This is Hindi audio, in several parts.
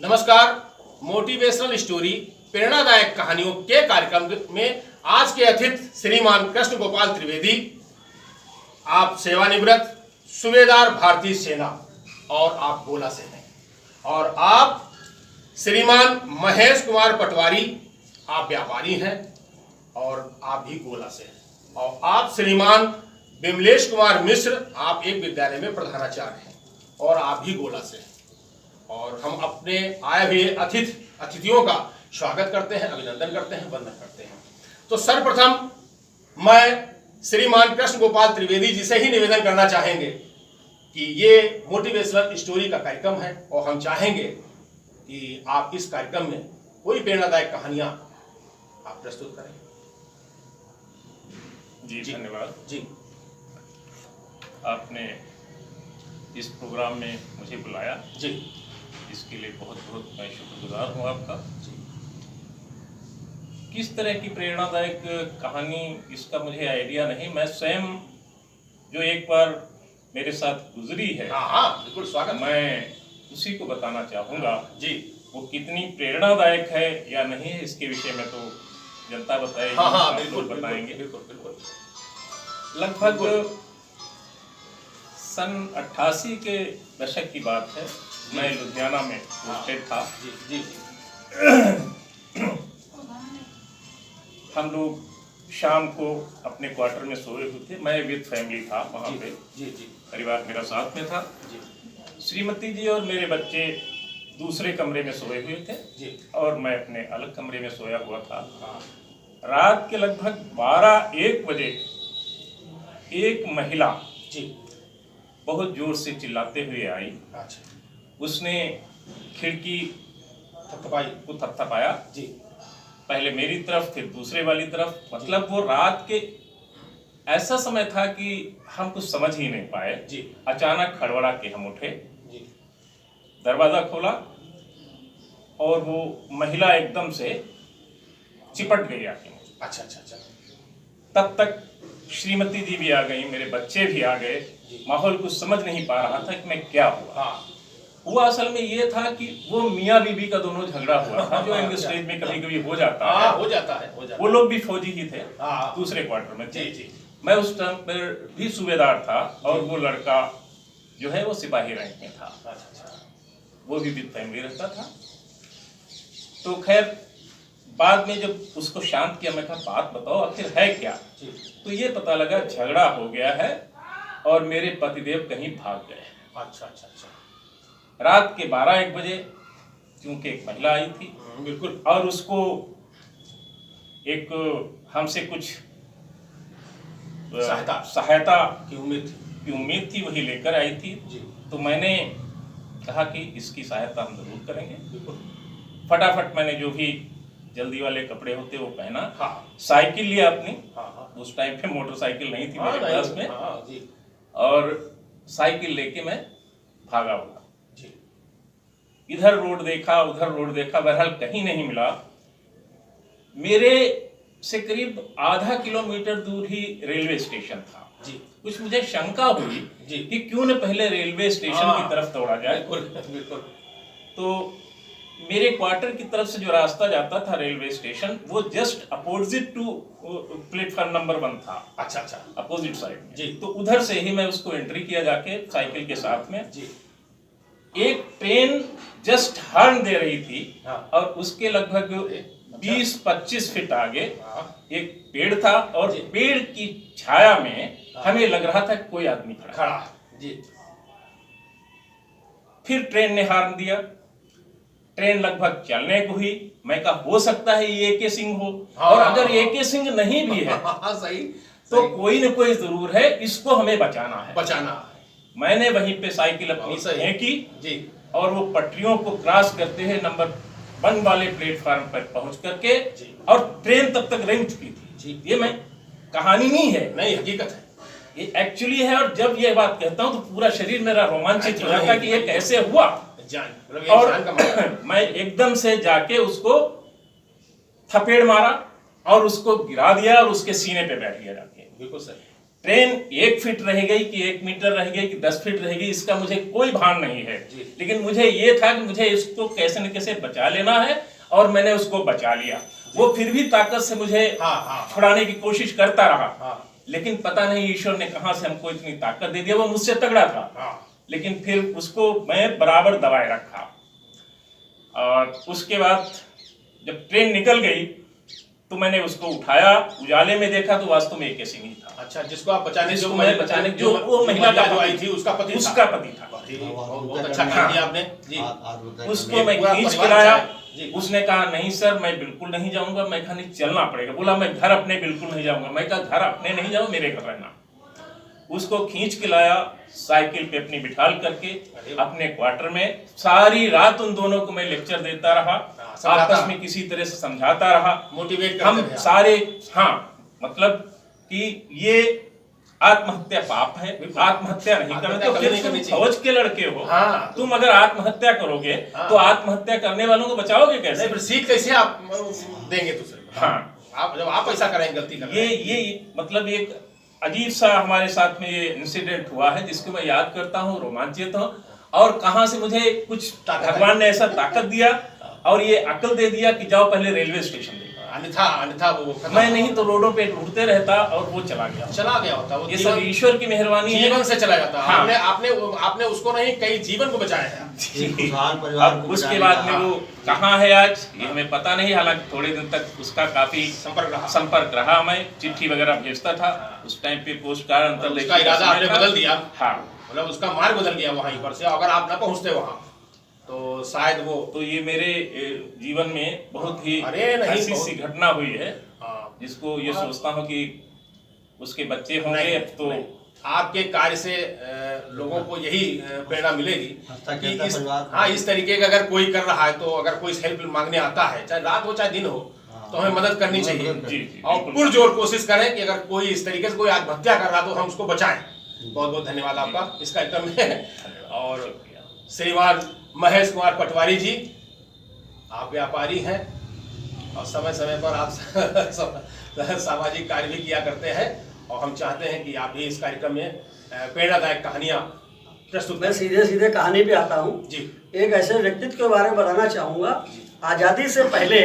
नमस्कार। मोटिवेशनल स्टोरी प्रेरणादायक कहानियों के कार्यक्रम में आज के अतिथि श्रीमान कृष्ण गोपाल त्रिवेदी, आप सेवानिवृत्त सूबेदार भारतीय सेना और आप गोला से हैं, और आप श्रीमान महेश कुमार पटवारी, आप व्यापारी हैं और आप भी गोला से हैं, और आप श्रीमान विमलेश कुमार मिश्र, आप एक विद्यालय में प्रधानाचार्य हैं और आप भी गोला से हैं। और हम अपने आए हुए अतिथियों का स्वागत करते हैं, अभिनंदन करते हैं, वंदन करते हैं। तो सर्वप्रथम मैं श्रीमान कृष्ण गोपाल त्रिवेदी जी से ही निवेदन करना चाहेंगे कि ये मोटिवेशनल स्टोरी का कार्यक्रम है और हम चाहेंगे कि आप इस कार्यक्रम में कोई प्रेरणादायक कहानियां आप प्रस्तुत करें। जी धन्यवाद जी। आपने इस प्रोग्राम में मुझे बुलाया जी। इसके लिए बहुत बहुत मैं शुक्रगुजार हूँ आपका। जी। किस तरह की प्रेरणादायक कहानी, इसका मुझे आइडिया नहीं। मैं स्वयं जो एक बार मेरे साथ गुजरी है, हाँ बिल्कुल स्वागत, मैं उसी को बताना चाहूँगा। जी। वो कितनी प्रेरणादायक है या नहीं है, इसके विषय में तो जनता बताएगी। हाँ आप बिल्कुल लोग बताएंगे। बिल्कुल बिल्कुल। लगभग सन 88 के दशक की बात है। मैं लुधियाना में पोस्टेड था। जी जी। हम लोग शाम को अपने क्वार्टर में सोए हुए थे। मैं विद फैमिली था वहाँ पे। जी जी। परिवार मेरा साथ में था। जी। श्रीमती जी और मेरे बच्चे दूसरे कमरे में सोए हुए थे जी। और मैं अपने अलग कमरे में सोया हुआ था। हाँ। रात के लगभग 12-1 बजे एक महिला जी। बहुत जोर से चिल्लाते हुए आई। अच्छा। उसने खिड़की थपथपाई को थपथपाया, जी। पहले मेरी तरफ फिर दूसरे वाली तरफ। मतलब वो रात के ऐसा समय था कि हम कुछ समझ ही नहीं पाए। जी। अचानक खड़बड़ा के हम उठे, जी। दरवाजा खोला और वो महिला एकदम से चिपट गई आके मुझे। अच्छा अच्छा अच्छा। तब तक श्रीमती जी भी आ गई, मेरे बच्चे भी आ गए। माहौल कुछ समझ नहीं पा रहा था कि मैं क्या हुआ। हाँ। हुआ असल में ये था कि वो मियाँ बीबी का दोनों झगड़ा हुआ था, जो इंग्लिश स्टेज में कभी कभी हो जाता है। हाँ, हो जाता है। वो लोग भी फौजी ही थे, हाँ। दूसरे क्वार्टर में थे। जी जी। मैं उस टाइम पर भी सूबेदार था और वो लड़का जो है वो सिपाही रैंक में था। अच्छा अच्छा। वो भी विद फैमिली रहता था। तो खैर बाद में जब उसको शांत किया, मैं कहा बात बताओ आखिर है क्या। तो ये पता लगा झगड़ा हो गया है और मेरे पतिदेव कहीं भाग गए हैं। अच्छा अच्छा अच्छा। रात के 12-1 बजे क्योंकि एक महिला आई थी बिल्कुल, और उसको एक हमसे कुछ सहायता की उम्मीद थी, वही लेकर आई थी। जी। तो मैंने कहा कि इसकी सहायता हम जरूर करेंगे। बिल्कुल। फटाफट मैंने जो भी जल्दी वाले कपड़े होते वो पहना। हाँ। साइकिल लिया अपनी। हाँ। उस टाइम पे मोटरसाइकिल नहीं थी हाँ, मेरे पास में। हाँ जी। और साइकिल लेके मैं भागा हुआ। जी। इधर रोड देखा, उधर रोड देखा, बहरहाल कहीं नहीं मिला। मेरे से करीब आधा किलोमीटर दूर ही रेलवे स्टेशन था। जी। कुछ मुझे शंका हुई कि क्यों न पहले रेलवे स्टेशन की तरफ दौड़ा जाए। बिल्कुल। तो मेरे क्वार्टर की तरफ से जो रास्ता जाता था रेलवे स्टेशन, वो just opposite to platform number 1 था। अच्छा अच्छा। अपोजिट साइड में। जी। तो उधर से ही मैं उसको एंट्री किया जाके साइकिल के साथ में। जी। एक ट्रेन जस्ट हॉर्न दे रही थी। हाँ। और उसके लगभग 20-25 फीट आगे एक पेड़ था और पेड़ की छाया में हमें लग रहा था कोई आदमी खड़ा है। जी। फिर ट्रेन ने हॉर्न दिया, ट्रेन लगभग चलने को हुई। मैं कहा हो सकता है ये AK सिंह हो। हाँ। और अगर AK सिंह नहीं भी है सही, तो कोई न कोई जरूर है, इसको हमें बचाना है। मैंने वहीं पे साइकिल अपनी फेंकी जी। और वो पटरियों को क्रॉस करते हुए नंबर 1 वाले प्लेटफॉर्म पर पहुंच करके, और ट्रेन तब तक रेंग चुकी थी जी। ये मैं कहानी नहीं है, नहीं हकीकत है, ये एक्चुअली है। और जब ये बात कहता हूं तो पूरा शरीर मेरा रोमांचित हो जाता कि ये कैसे हुआ। और मैं एकदम से जाके उसको थपेड़ मारा और उसको गिरा दिया और उसके सीने पे बैठ गया जाके। बिल्कुल सही। ट्रेन 1 फीट रह गई कि 1 मीटर रह गई कि 10 फीट रह गई, इसका मुझे कोई भान नहीं है, लेकिन मुझे ये था कि मुझे इसको कैसे न कैसे बचा लेना है, और मैंने उसको बचा लिया। वो फिर भी ताकत से मुझे छुड़ाने की कोशिश करता रहा, लेकिन पता नहीं ईश्वर ने कहां से हमको इतनी ताकत दे दी। वो मुझसे तगड़ा था, लेकिन फिर उसको मैं बराबर दबाए रखा। और उसके बाद जब ट्रेन निकल गई तो मैंने उसको उठाया, उजाले में देखा तो वास्तव में एक सिंह था। अच्छा, जिसको आप बचाने जो वो महिला जो आई थी उसका पति था। बहुत अच्छा काम किया आपने जी। उसको मैं खींच के लाया। उसने कहा नहीं सर, मैं बिल्कुल नहीं जाऊंगा। मैं कहा नहीं, चलना पड़ेगा। बोला मैं घर अपने बिल्कुल नहीं जाऊंगा। मैं कहा घर अपने नहीं जाओ, मेरे घर रहना। उसको खींच के लाया, साइकिल पे अपनी बिठाल करके अपने क्वार्टर में। सारी रात उन दोनों को मैं लेक्चर देता रहा, आपस में किसी तरह से समझाता रहा, मोटिवेट हम सारे। हाँ, मतलब कि ये आत्महत्या पाप है, आत्महत्या नहीं करना। तो फिर तुम फौज के लड़के हो, तुम अगर आत्महत्या करोगे तो आत्महत्या करने वालों को बचाओगे कैसे? फिर सीख कैसे आप देंगे दूसरे को? हाँ, आप जब आप ऐसा करेंगे, गलती करेंगे। ये मतलब एक अजीब सा हमारे साथ में ये इंसिडेंट हुआ है, जिसको मैं याद करता हूँ, रोमांचित हूँ। और कहां से मुझे कुछ भगवान ने ऐसा ताकत दिया और ये अकल दे दिया कि जाओ पहले रेलवे स्टेशन देखो। अन्यथा वो मैं नहीं तो रोडों पे ढूंढते रहता और वो चला गया होता। वो ये सब ईश्वर की मेहरबानी है, जीवन से चला जाता। हाँ। आपने उसको नहीं, कई जीवन को बचाया है। अब उसके बाद में वो कहाँ है आज ये हमें पता नहीं। हालांकि थोड़े दिन तक उसका काफी संपर्क रहा। मैं चिट्ठी वगैरह भेजता था उस टाइम पे, पोस्ट कार्ड अंतरदेशीय इरादा आपने बदल दिया। हाँ, मतलब उसका मार्ग बदल गया वहीं पर से। अगर आप न पहुंचते वहां तो शायद वो, तो ये मेरे जीवन में बहुत ही ऐसी सी घटना हुई है, जिसको ये सोचता हूँ कि उसके बच्चे होंगे तो आपके कार्य से लोगों को यही प्रेरणा मिलेगी कि इस तरीके का अगर कोई कर रहा है तो अगर कोई हेल्प मांगने आता है, चाहे रात हो चाहे दिन हो, तो हमें मदद करनी चाहिए। और पुरजोर कोशिश करें कि अगर कोई इस तरीके से कोई आत्महत्या कर रहा तो हम उसको बचाएं। बहुत बहुत धन्यवाद आपका इस कार्यक्रम में। और श्रीमान महेश कुमार पटवारी जी, आप व्यापारी हैं और समय समय पर आप सामाजिक कार्य भी किया करते हैं, और हम चाहते हैं कि आप भी इस कार्यक्रम में प्रेरणादायक कहानियां प्रस्तुत। मैं सीधे कहानी पे आता हूँ जी। एक ऐसे व्यक्तित्व के बारे में बताना चाहूँगा। आज़ादी से पहले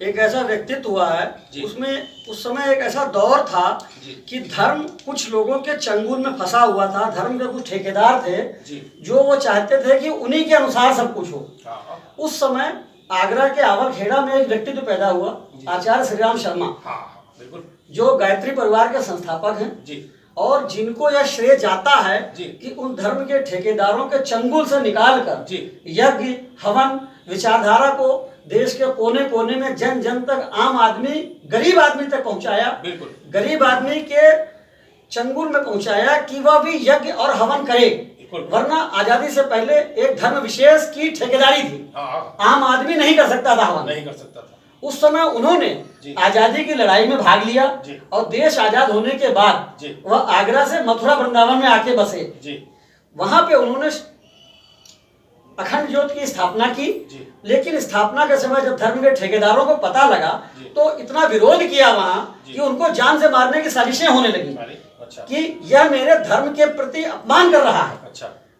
एक ऐसा व्यक्तित्व हुआ है, उसमें उस समय एक ऐसा दौर था कि धर्म कुछ लोगों के चंगुल में फंसा हुआ था। धर्म के कुछ ठेकेदार थे जो वो चाहते थे कि उन्हीं के अनुसार सब कुछ हो। उस समय आगरा के आवरखेड़ा में एक व्यक्तित्व पैदा हुआ, आचार्य श्री राम शर्मा, जो गायत्री परिवार के संस्थापक हैं, और जिनको यह श्रेय जाता है कि उन धर्म के ठेकेदारों के चंगुल से निकालकर यज्ञ हवन विचारधारा को देश के कोने कोने में जन जन तक, आम आदमी, गरीब आदमी तक पहुंचाया। गरीब आदमी के चंगुल में पहुंचाया कि वह भी यज्ञ और हवन करे, वरना आजादी से पहले एक धर्म विशेष की ठेकेदारी थी, आम आदमी नहीं कर सकता था, हवन नहीं कर सकता था। उस समय उन्होंने आजादी की लड़ाई में भाग लिया और देश आजाद होने के बाद वह आगरा से मथुरा वृंदावन में आके बसे। वहां पे उन्होंने अखंड ज्योत की स्थापना की, लेकिन स्थापना के समय जब धर्म के ठेकेदारों को पता लगा तो इतना विरोध किया वहां कि उनको जान से मारने की साजिशें होने लगी। कि यह मेरे धर्म के प्रति अपमान कर रहा है,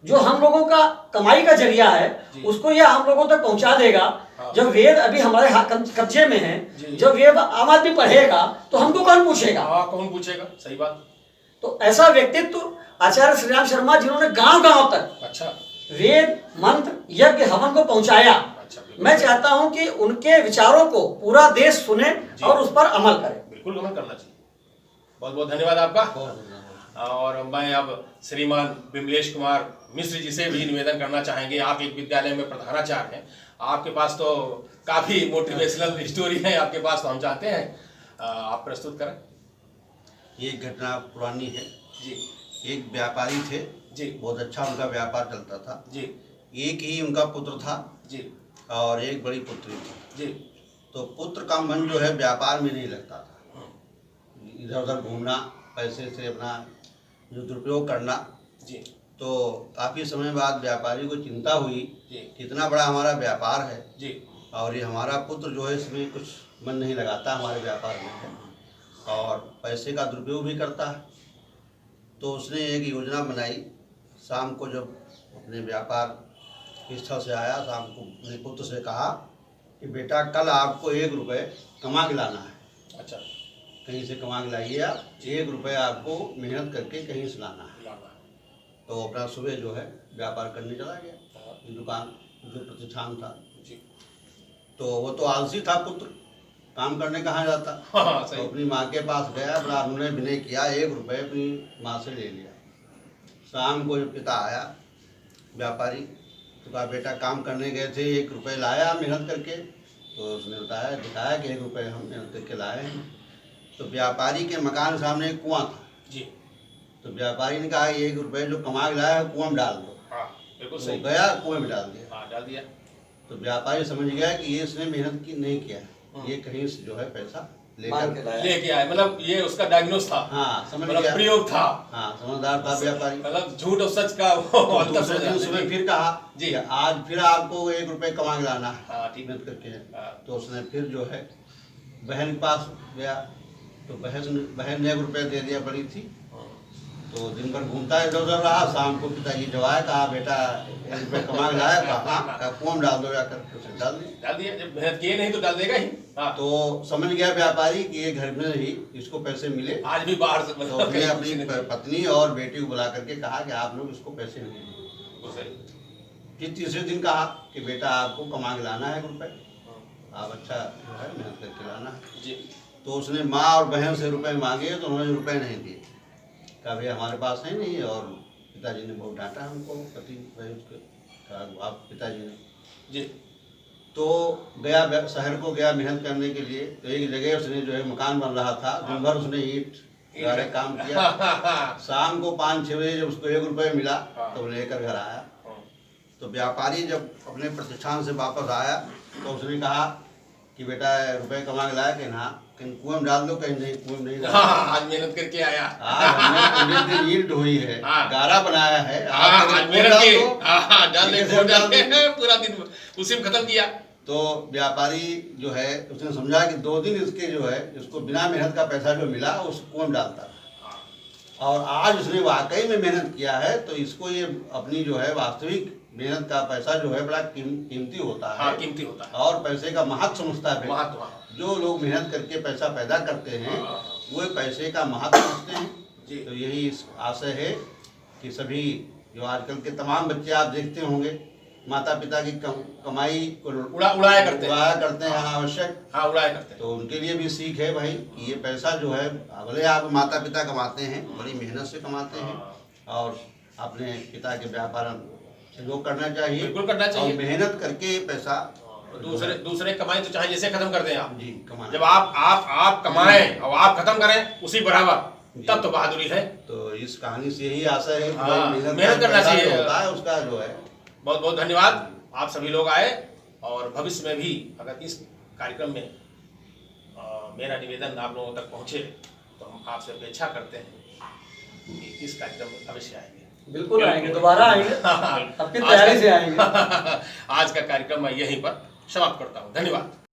जो हम लोगों का कमाई का जरिया है उसको यह हम लोगों तक पहुंचा देगा। जब वेद अभी हमारे कब्जे में है, जब वेद आम आदमी पढ़ेगा तो हमको कौन पूछेगा? कौन पूछेगा? सही बात। तो ऐसा व्यक्तित्व आचार्य श्री राम शर्मा, जिन्होंने गांव गांव तक वेद मंत्र यज्ञ हवन को पहुंचाया। मैं चाहता हूं कि उनके विचारों को पूरा देश सुने और उस पर अमल करे। बिल्कुल अमल करना चाहिए। बहुत बहुत धन्यवाद आपका। और मैं अब श्रीमान विमलेश कुमार मिश्र जी से भी निवेदन करना चाहेंगे। आप एक विद्यालय में प्रधानाचार्य हैं, आपके पास तो काफी मोटिवेशनल स्टोरी है आपके पास, तो हम चाहते हैं आप प्रस्तुत करें। ये घटना पुरानी है जी। एक व्यापारी थे जी, बहुत अच्छा उनका व्यापार चलता था जी। एक ही उनका पुत्र था जी, और एक बड़ी पुत्री थी जी। तो पुत्र का मन जो है व्यापार में नहीं लगता था, इधर उधर घूमना, पैसे से अपना जो दुरुपयोग करना जी। तो काफ़ी समय बाद व्यापारी को चिंता हुई कि इतना बड़ा हमारा व्यापार है जी, और ये हमारा पुत्र जो है इसमें कुछ मन नहीं लगाता हमारे व्यापार में है, और पैसे का दुरुपयोग भी करता है। तो उसने एक योजना बनाई। शाम को जब अपने व्यापार स्थल से आया, शाम को अपने पुत्र से कहा कि बेटा कल आपको 1 रुपये कमा के लाना है। अच्छा, कहीं से कमा के लाइए आप, 1 रुपये आपको मेहनत करके कहीं से लाना है। तो अपना सुबह जो है व्यापार करने चला गया। दुकान जो प्रतिष्ठान था जी, तो वो तो आलसी था पुत्र, काम करने कहाँ जाता। हाँ, सही। तो अपनी माँ के पास गया, बड़ा उन्होंने विनय किया, 1 रुपये अपनी माँ से ले लिया। शाम को जब पिता आया व्यापारी, तो कहा बेटा काम करने गए थे, 1 रुपये लाया मेहनत करके। तो उसने दिखाया कि 1 रुपये हम मेहनत करके लाए हैं। तो व्यापारी के मकान सामने एक कुआं था जी। तो व्यापारी ने कहा 1 रुपये जो कमा के लाया है कुआं में डाल दो। हाँ, बिल्कुल तो सही। गया कुएं में डाल दिया। हाँ, डाल दिया। तो व्यापारी समझ गया कि ये इसने मेहनत की नहीं किया है, ये कहीं से जो है पैसा लेकर लेके आए, मतलब ये उसका डायग्नोस था। हाँ, समझ मतलब गया। प्रयोग था। हाँ, समझदार था व्यापारी। मतलब झूठ और सच का वो तो अंतर दूसरे दिन समझ सुबह आया। फिर कहा जी। कि आज फिर आपको 1 रुपये कमा के लाना है, हाँ, ठीक। मेहनत करके। हाँ। तो उसने फिर जो है बहन के पास गया, तो बहन ने 1 रुपये दे दिया, बड़ी थी। तो दिन भर घूमता इधर उधर रहा। शाम को पिताजी जब आया, कहा बेटा 1 रुपये कमा के लाया। कहा कुआं में डाल दो जाकर। उसे डाल दिया। डाल दिया, जब मेहनत किए नहीं तो डाल देगा ही। हाँ। तो समझ गया व्यापारी कि ये घर में ही इसको पैसे मिले। आज भी बाहर से तो उसने अपनी पत्नी और बेटी को बुला करके कहा कि आप लोग इसको पैसे नहीं दीजिए। फिर तीसरे दिन कहा कि बेटा आपको कमा के लाना है 1 रुपये, आप अच्छा जो है मेहनत करके लाना है। जी। तो उसने माँ और बहन से रुपए मांगे, तो उन्होंने रुपए नहीं दिए। कहा भैया हमारे पास है नहीं। और पिताजी ने बहुत डांटा हमको, पति भाई उसके, कहा आप पिताजी ने। जी। तो गया शहर को, गया मेहनत करने के लिए। तो एक जगह उसने जो है मकान बन रहा था, दिन भर उसने ईंट गाड़े काम किया। शाम को 5-6 बजे जब उसको 1 रुपये मिला तो लेकर घर आया। तो व्यापारी जब अपने प्रतिष्ठान से वापस आया तो उसने कहा कि बेटा रुपए कमा के लाया, कहीं हाँ, कहीं कुएं में डाल दो, कहीं नहीं, कुएं में नहीं डाल। आज मेहनत करके आया। आज हमने पूरे दिन ईंट ढोई है, हाँ। गारा बनाया है, आज मेहनत की। डाल दे, कैसे डाल दे? पूरा दिन उसी में खत्म किया। तो व्यापारी जो है उसने समझा कि 2 दिन इसके जो है इसको बिना मेहनत का पैसा जो मिला उस कुएं में डालता था। और आज उसने वाकई में मेहनत किया है, तो इसको ये अपनी जो है वास्तविक मेहनत का पैसा जो है बड़ा कीमती होता है। हाँ, कीमती होता है। और पैसे का महत्व समझता है। महत्व। जो लोग मेहनत करके पैसा पैदा करते हैं वो पैसे का महत्व समझते हैं। जी। तो यही इस आशय है कि सभी जो आजकल के तमाम बच्चे आप देखते होंगे, माता पिता की कमाई को उड़ाया करते हैं अनावश्यक। हाँ, उड़ाया करते हैं। तो उनके लिए भी सीख है भाई कि ये पैसा जो है, भले आप माता पिता कमाते हैं, बड़ी मेहनत से कमाते हैं, और अपने पिता के व्यापार सहयोग करना चाहिए। बिल्कुल करना चाहिए। और मेहनत करके पैसा दूसरे कमाएं तो चाहे जैसे खत्म कर दें आप। जी, कमाना। जब आप कमाएं और आप खत्म करें उसी बराबर, तब तो बहादुरी है। तो इस कहानी से यही आशा है कि हाँ, भाई मेहनत करना पैसा चाहिए। जो होता है उसका जो है। बहुत बहुत धन्यवाद, आप सभी लोग आए। और भविष्य में भी अगर इस कार्यक्रम में मेरा निवेदन आप लोगों तक पहुंचे तो हम आपसे अपेक्षा करते हैं कि इस कार्यक्रम में अवश्य आएंगे। बिल्कुल आएंगे, दोबारा आएंगे, अपनी तैयारी से आएंगे। आज का कार्यक्रम मैं यहीं पर समाप्त करता हूँ। धन्यवाद।